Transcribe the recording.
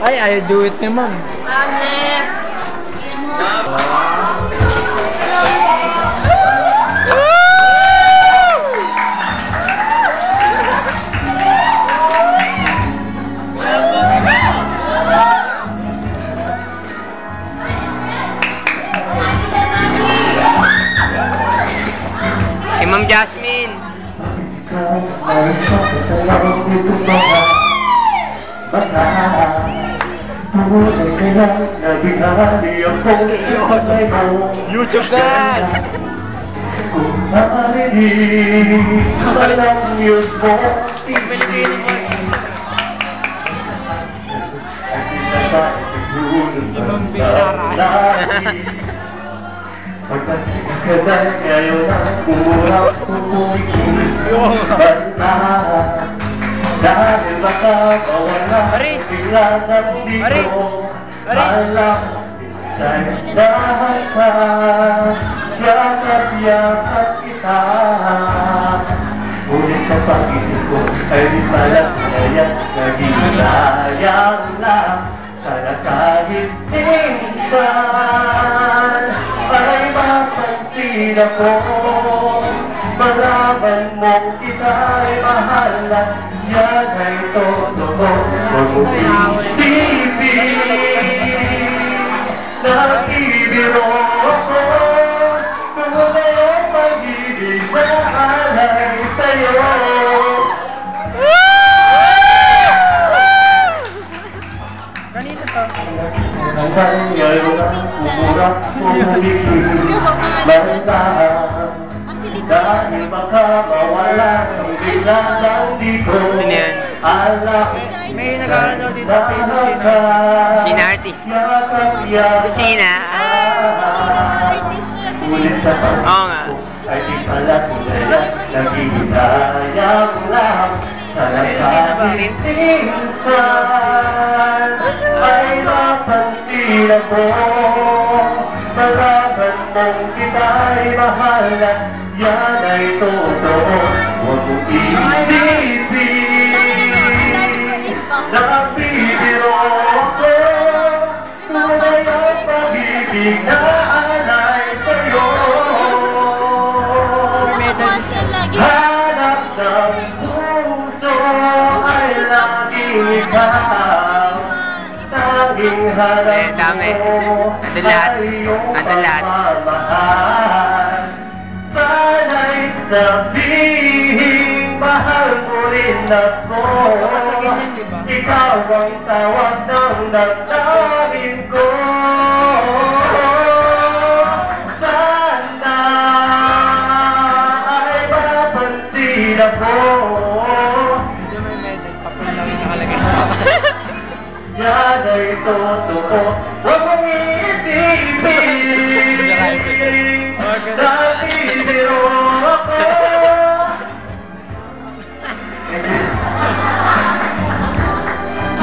Ay, I do it ni ma'am. Ma'am Jasmine. YouTube yan! Pilipino mo. Ibang binaran. Pagkakagay ngayon ang kurang dahil baka mawala sila ng dito alam sa'yo dahil ka yakap kita ngunit sa pag-isip ko ay di pala ngayon naghinayang lang sana kahit minsan ay mapansin ako malaman mong kita ay mahal at yan ay totoo huwag mong isipin nakibiro ako kung wala yung pag-ibig na alay sa'yo Kanina to. ngayon ang umurap umibig bantahan dahil baka mawala ang biglang lang di ko alam May nag-aaral daw dito dito Sheena artist. Si Sheena. Ulit sa Oo nga. ay di pala sila naghihinayang lang sana kahit minsan ay mapansin ako malaman mong kita ay mahal at yan ay totoo huwag mong isipin nakapibiro ako tunay ang pag-ibig na alay sa'yo hanap ng puso ay laging ikaw tanging harap mo ay iyong pagmamahal sana'y sabihin mahal mo rin ako ikaw ang tawag ng damdamin ko sana ay mapansin ako yan ay totoo huwag mong iisipin